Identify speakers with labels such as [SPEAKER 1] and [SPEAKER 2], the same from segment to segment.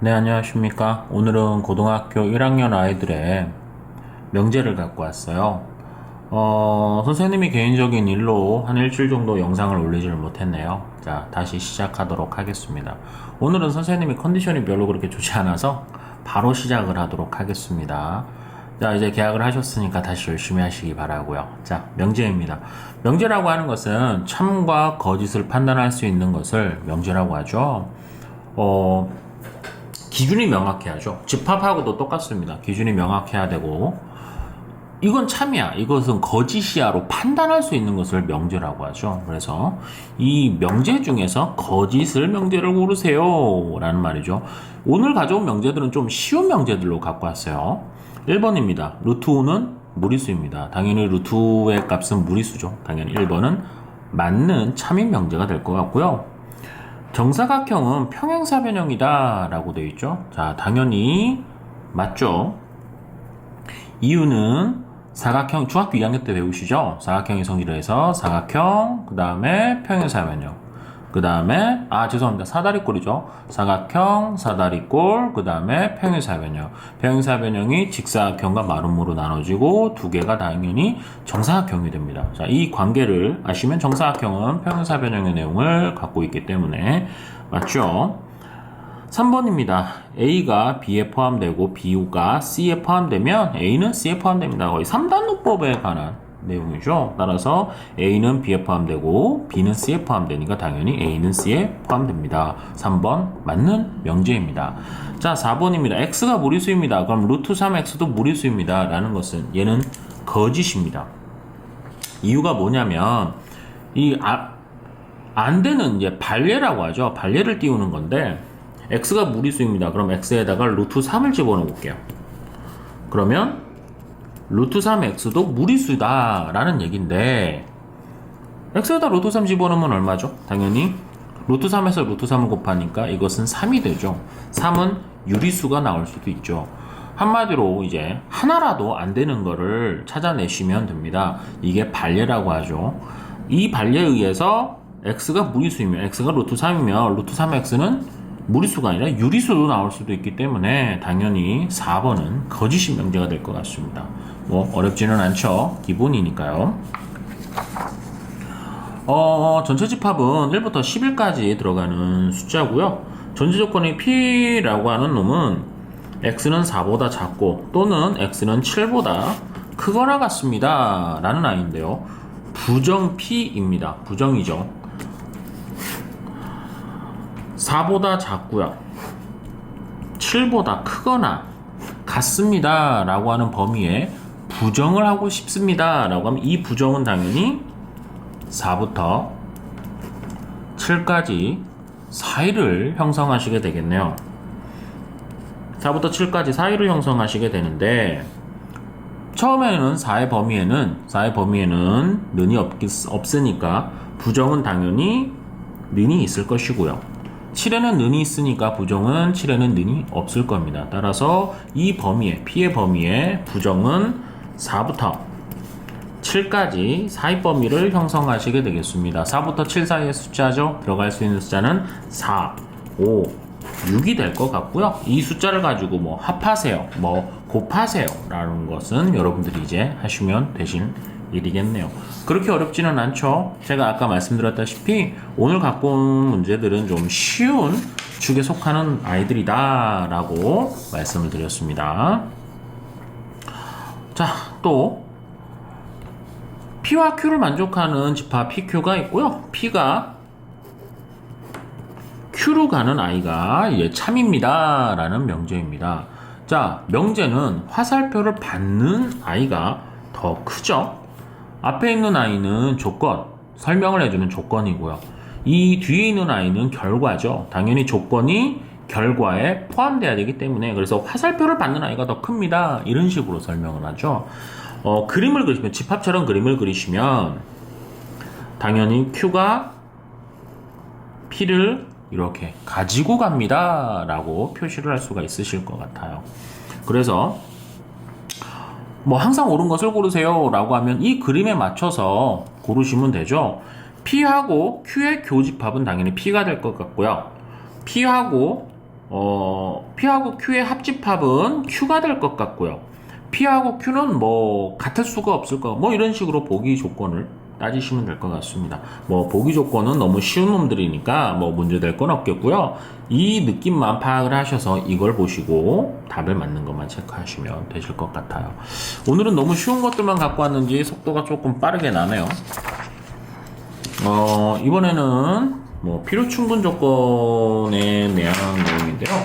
[SPEAKER 1] 네, 안녕하십니까. 오늘은 고등학교 1학년 아이들의 명제를 갖고 왔어요. 선생님이 개인적인 일로 한 일주일 정도 영상을 올리지를 못했네요. 자, 다시 시작하도록 하겠습니다. 오늘은 선생님이 컨디션이 별로 그렇게 좋지 않아서 바로 시작을 하도록 하겠습니다. 자, 이제 계약을 하셨으니까 다시 열심히 하시기 바라고요. 자, 명제입니다. 명제라고 하는 것은 참과 거짓을 판단할 수 있는 것을 명제라고 하죠. 기준이 명확해야죠. 집합하고도 똑같습니다. 기준이 명확해야 되고, 이건 참이야, 이것은 거짓이야로 판단할 수 있는 것을 명제라고 하죠. 그래서 이 명제 중에서 거짓을 명제를 고르세요 라는 말이죠. 오늘 가져온 명제들은 좀 쉬운 명제들로 갖고 왔어요. 1번입니다. 루트 5는 무리수입니다. 당연히 루트 5의 값은 무리수죠. 당연히 1번은 맞는 참인 명제가 될 것 같고요. 정사각형은 평행사변형이다 라고 되어 있죠. 자, 당연히 맞죠. 이유는 사각형, 중학교 2학년 때 배우시죠? 사각형의 성질을 해서 사각형, 그 다음에 평행사변형, 그 다음에 죄송합니다, 사다리꼴이죠. 사각형, 사다리꼴, 그 다음에 평행사변형. 평행사변형이 직사각형과 마름모로 나눠지고 두 개가 당연히 정사각형이 됩니다. 자, 이 관계를 아시면 정사각형은 평행사변형의 내용을 갖고 있기 때문에 맞죠? 3번입니다. A가 B에 포함되고 B가 C에 포함되면 A는 C에 포함됩니다. 거의 3단노법에 관한 내용이죠. 따라서 A는 B에 포함되고 B는 C에 포함되니까 당연히 A는 C에 포함됩니다. 3번 맞는 명제입니다. 자, 4번입니다. X가 무리수입니다. 그럼 루트 3X도 무리수입니다. 라는 것은 얘는 거짓입니다. 이유가 뭐냐면 안 되는 이제 반례라고 하죠. 반례를 띄우는 건데 x가 무리수입니다. 그럼 x에다가 루트 3을 집어넣어 볼게요. 그러면 루트 3x도 무리수다 라는 얘기인데 x에다 루트 3 집어넣으면 얼마죠? 당연히 루트 3에서 루트 3을 곱하니까 이것은 3이 되죠. 3은 유리수가 나올 수도 있죠. 한마디로 이제 하나라도 안 되는 거를 찾아내시면 됩니다. 이게 반례라고 하죠. 이 반례에 의해서 x가 무리수이면 x가 루트 3이면 루트 3x는 무리수가 아니라 유리수도 나올 수도 있기 때문에 당연히 4번은 거짓인 명제가 될 것 같습니다. 뭐 어렵지는 않죠. 기본이니까요. 전체 집합은 1부터 10일까지 들어가는 숫자고요. 전제 조건이 P라고 하는 놈은 X는 4보다 작고 또는 X는 7보다 크거나 같습니다 라는 아이인데요. 부정 P입니다. 부정이죠. 4보다 작고요. 7보다 크거나 같습니다 라고 하는 범위에 부정을 하고 싶습니다 라고 하면 이 부정은 당연히 4부터 7까지 사이를 형성하시게 되겠네요. 4부터 7까지 사이를 형성하시게 되는데 처음에는 4의 범위에는 는이 없으니까 부정은 당연히 는이 있을 것이고요. 7에는 는이 있으니까 부정은 7에는 는이 없을 겁니다. 따라서 이 범위에, P의 범위에 부정은 4부터 7까지 사이 범위를 형성하시게 되겠습니다. 4부터 7 사이의 숫자죠. 들어갈 수 있는 숫자는 4, 5, 6이 될 것 같고요. 이 숫자를 가지고 뭐 합하세요, 뭐 곱하세요 라는 것은 여러분들이 이제 하시면 되실 일이겠네요. 그렇게 어렵지는 않죠. 제가 아까 말씀드렸다시피 오늘 갖고 온 문제들은 좀 쉬운 축에 속하는 아이들이다 라고 말씀을 드렸습니다. 자, 또 P와 Q를 만족하는 집합 PQ가 있고요. P가 Q로 가는 아이가 참입니다 라는 명제입니다. 자, 명제는 화살표를 받는 아이가 더 크죠. 앞에 있는 아이는 조건, 설명을 해주는 조건이고요. 이 뒤에 있는 아이는 결과죠. 당연히 조건이 결과에 포함돼야 되기 때문에 그래서 화살표를 받는 아이가 더 큽니다. 이런 식으로 설명을 하죠. 그림을 그리시면, 집합처럼 그림을 그리시면 당연히 Q가 P를 이렇게 가지고 갑니다 라고 표시를 할 수가 있으실 것 같아요. 그래서 뭐 항상 옳은 것을 고르세요 라고 하면 이 그림에 맞춰서 고르시면 되죠. P하고 Q의 교집합은 당연히 P가 될 것 같고요. P하고 P하고 Q의 합집합은 Q가 될 것 같고요. P하고 Q는 뭐 같을 수가 없을 거, 뭐 이런 식으로 보기 조건을 따지시면 될 것 같습니다. 뭐 보기 조건은 너무 쉬운 놈들이니까 뭐 문제될 건 없겠고요. 이 느낌만 파악을 하셔서 이걸 보시고 답을 맞는 것만 체크하시면 되실 것 같아요. 오늘은 너무 쉬운 것들만 갖고 왔는지 속도가 조금 빠르게 나네요. 이번에는 뭐 필요 충분 조건에 대한 내용인데요.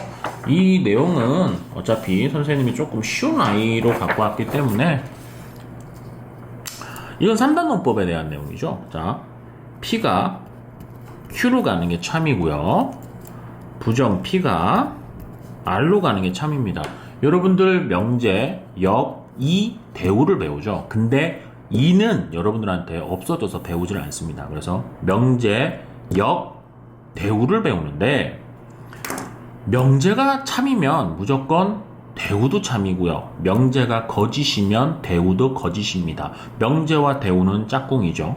[SPEAKER 1] 이 내용은 어차피 선생님이 조금 쉬운 아이로 갖고 왔기 때문에 이건 3단 논법에 대한 내용이죠. 자, P가 Q로 가는 게 참이고요. 부정 P가 R로 가는 게 참입니다. 여러분들 명제, 역, 이, 대우를 배우죠. 근데 이는 여러분들한테 없어져서 배우질 않습니다. 그래서 명제, 역, 대우를 배우는데 명제가 참이면 무조건 대우도 참이고요. 명제가 거짓이면 대우도 거짓입니다. 명제와 대우는 짝꿍이죠.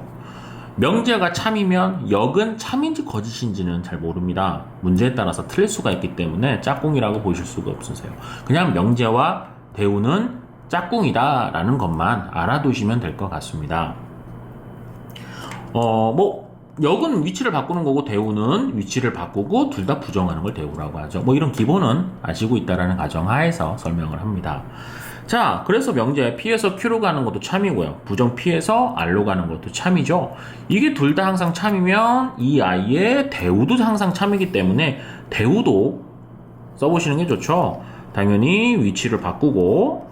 [SPEAKER 1] 명제가 참이면 역은 참인지 거짓인지는 잘 모릅니다. 문제에 따라서 틀릴 수가 있기 때문에 짝꿍이라고 보실 수가 없으세요. 그냥 명제와 대우는 짝꿍이다 라는 것만 알아두시면 될 것 같습니다. 역은 위치를 바꾸는 거고 대우는 위치를 바꾸고 둘 다 부정하는 걸 대우라고 하죠. 뭐 이런 기본은 아시고 있다라는 가정하에서 설명을 합니다. 자, 그래서 명제 P에서 Q로 가는 것도 참이고요. 부정 P에서 R로 가는 것도 참이죠. 이게 둘 다 항상 참이면 이 아이의 대우도 항상 참이기 때문에 대우도 써보시는 게 좋죠. 당연히 위치를 바꾸고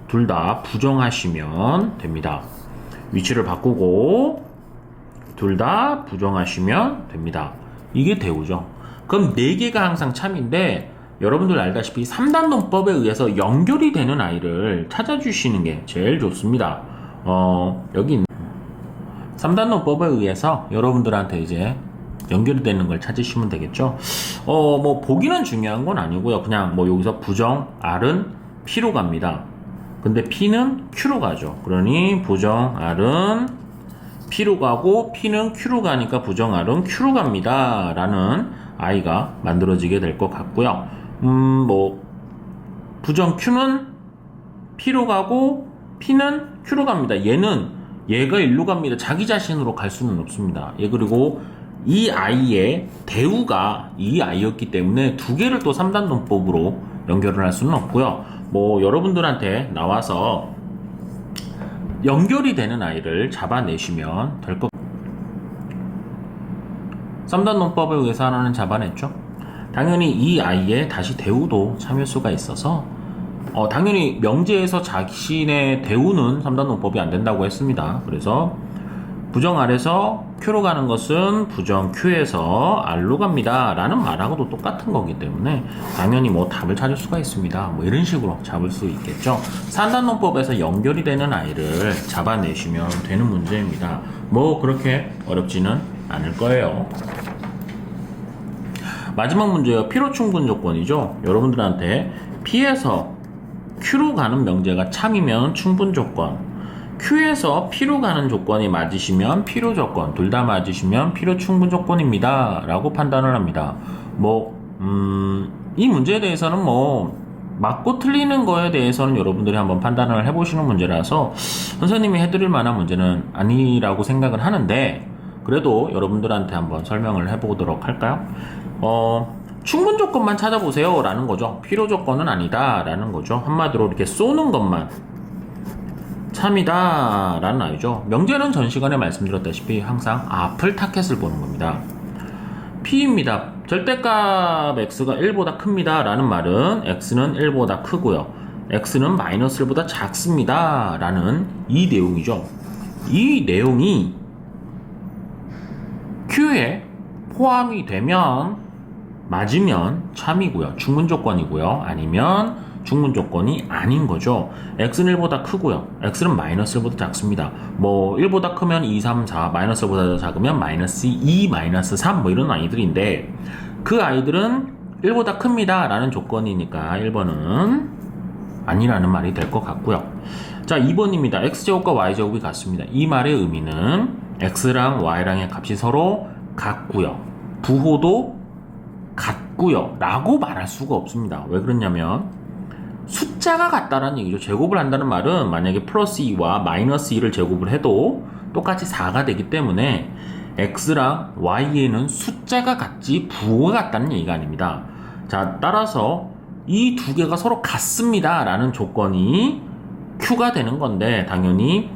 [SPEAKER 1] 둘 다 부정하시면 됩니다. 위치를 바꾸고 둘 다 부정하시면 됩니다. 이게 대우죠. 그럼 4개가 항상 참인데 여러분들 알다시피 3단 논법에 의해서 연결이 되는 아이를 찾아주시는 게 제일 좋습니다. 여기 3단 논법에 의해서 여러분들한테 이제 연결이 되는 걸 찾으시면 되겠죠. 뭐 보기는 중요한 건 아니고요. 그냥 뭐 여기서 부정 R은 P로 갑니다. 근데 P는 Q로 가죠. 그러니 부정 R은 P로 가고 P는 Q로 가니까 부정 R은 Q로 갑니다 라는 아이가 만들어지게 될 것 같고요. 뭐 부정 Q는 P로 가고 P는 Q로 갑니다. 얘가 일로 갑니다. 자기 자신으로 갈 수는 없습니다. 그리고 이 아이의 대우가 이 아이였기 때문에 2개를 또 3단 논법으로 연결을 할 수는 없고요. 뭐 여러분들한테 나와서 연결이 되는 아이를 잡아내시면 될 것. 3단 논법에 의해서 하나는 잡아냈죠. 당연히 이 아이의 다시 대우도 참을 수가 있어서 당연히 명제에서 자신의 대우는 3단 논법이 안 된다고 했습니다. 그래서 부정 R에서 Q로 가는 것은 부정 Q에서 R로 갑니다 라는 말하고도 똑같은 거기 때문에 당연히 뭐 답을 찾을 수가 있습니다. 뭐 이런 식으로 잡을 수 있겠죠. 3단 논법에서 연결이 되는 아이를 잡아내시면 되는 문제입니다. 뭐 그렇게 어렵지는 않을 거예요. 마지막 문제요. 필요 충분 조건이죠. 여러분들한테 P에서 Q로 가는 명제가 참이면 충분 조건, Q에서 P로 가는 조건이 맞으시면 필요 조건, 둘 다 맞으시면 필요 충분 조건입니다 라고 판단을 합니다. 이 문제에 대해서는 뭐 맞고 틀리는 거에 대해서는 여러분들이 한번 판단을 해보시는 문제라서 선생님이 해드릴 만한 문제는 아니라고 생각을 하는데 그래도 여러분들한테 한번 설명을 해보도록 할까요? 충분 조건만 찾아보세요 라는 거죠. 필요 조건은 아니다 라는 거죠. 한마디로 이렇게 쏘는 것만 참이다 라는 아이죠. 명제는 전 시간에 말씀드렸다시피 항상 앞을 타켓을 보는 겁니다. P입니다. 절대값 X가 1보다 큽니다 라는 말은 X는 1보다 크고요. X는 마이너스 1보다 작습니다 라는 이 내용이죠. 이 내용이 Q에 포함이 되면 맞으면 참이고요. 충분 조건이고요. 아니면 충분 조건이 아닌 거죠. X는 1보다 크고요. X는 마이너스 1보다 작습니다. 뭐 1보다 크면 2, 3, 4, 마이너스 1보다 작으면 마이너스 2, 마이너스 3 뭐 이런 아이들인데 그 아이들은 1보다 큽니다 라는 조건이니까 1번은 아니라는 말이 될 것 같고요. 자, 2번입니다. X제곱과 Y제곱이 같습니다. 이 말의 의미는 X랑 Y랑의 값이 서로 같고요. 부호도 같다 같고요 라고 말할 수가 없습니다. 왜 그러냐면 숫자가 같다라는 얘기죠. 제곱을 한다는 말은 만약에 플러스 2와 마이너스 2를 제곱을 해도 똑같이 4가 되기 때문에 x랑 y에는 숫자가 같지 부호가 같다는 얘기가 아닙니다. 자, 따라서 이 두 개가 서로 같습니다 라는 조건이 Q가 되는 건데, 당연히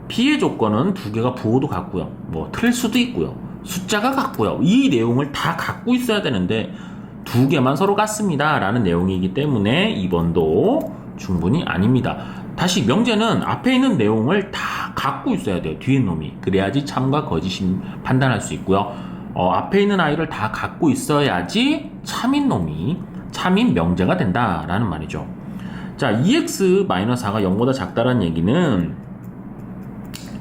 [SPEAKER 1] P의 조건은 두 개가 부호도 같고요, 뭐 틀 수도 있고요, 숫자가 같고요, 이 내용을 다 갖고 있어야 되는데 두 개만 서로 같습니다 라는 내용이기 때문에 2번도 충분히 아닙니다. 다시 명제는 앞에 있는 내용을 다 갖고 있어야 돼요. 뒤에 놈이. 그래야지 참과 거짓임 판단할 수 있고요. 앞에 있는 아이를 다 갖고 있어야지 참인 놈이 참인 명제가 된다라는 말이죠. 자, 2x-4가 0보다 작다는 얘기는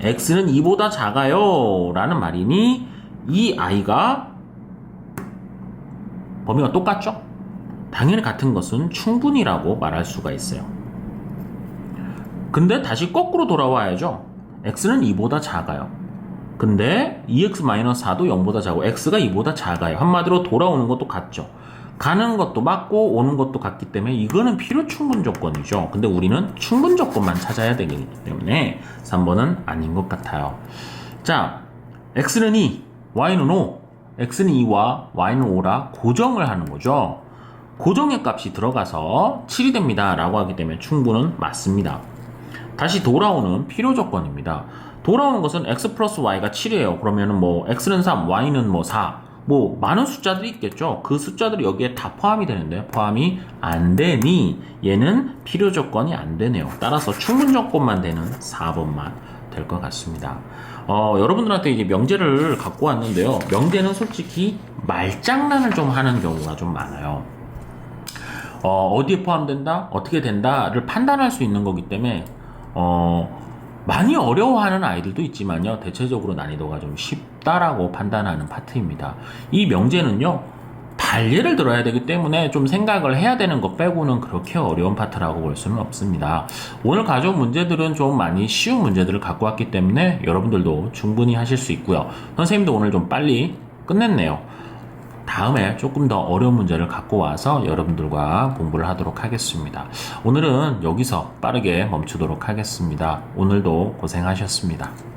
[SPEAKER 1] x는 2보다 작아요 라는 말이니 이 아이가 범위가 똑같죠? 당연히 같은 것은 충분히라고 말할 수가 있어요. 근데 다시 거꾸로 돌아와야죠. x는 2보다 작아요. 근데 2x-4도 0보다 작고 x가 2보다 작아요. 한마디로 돌아오는 것도 같죠. 가는 것도 맞고 오는 것도 같기 때문에 이거는 필요 충분 조건이죠. 근데 우리는 충분 조건만 찾아야 되기 때문에 3번은 아닌 것 같아요. 자, x는 2, y는 5. x는 2와 y는 5라 고정을 하는 거죠. 고정의 값이 들어가서 7이 됩니다 라고 하기 때문에 충분은 맞습니다. 다시 돌아오는 필요 조건입니다. 돌아오는 것은 x 플러스 y가 7이에요. 그러면은 뭐 x는 3, y는 뭐 4, 뭐 많은 숫자들이 있겠죠. 그 숫자들이 여기에 다 포함이 되는데 포함이 안 되니 얘는 필요 조건이 안 되네요. 따라서 충분 조건만 되는 4번만 될 것 같습니다. 여러분들한테 이제 명제를 갖고 왔는데요. 명제는 솔직히 말장난을 좀 하는 경우가 좀 많아요. 어디에 포함된다? 어떻게 된다?를 판단할 수 있는 거기 때문에 많이 어려워하는 아이들도 있지만요. 대체적으로 난이도가 좀 쉽다라고 판단하는 파트입니다. 이 명제는요. 단례를 들어야 되기 때문에 좀 생각을 해야 되는 것 빼고는 그렇게 어려운 파트라고 볼 수는 없습니다. 오늘 가져온 문제들은 좀 많이 쉬운 문제들을 갖고 왔기 때문에 여러분들도 충분히 하실 수 있고요. 선생님도 오늘 좀 빨리 끝냈네요. 다음에 조금 더 어려운 문제를 갖고 와서 여러분들과 공부를 하도록 하겠습니다. 오늘은 여기서 빠르게 멈추도록 하겠습니다. 오늘도 고생하셨습니다.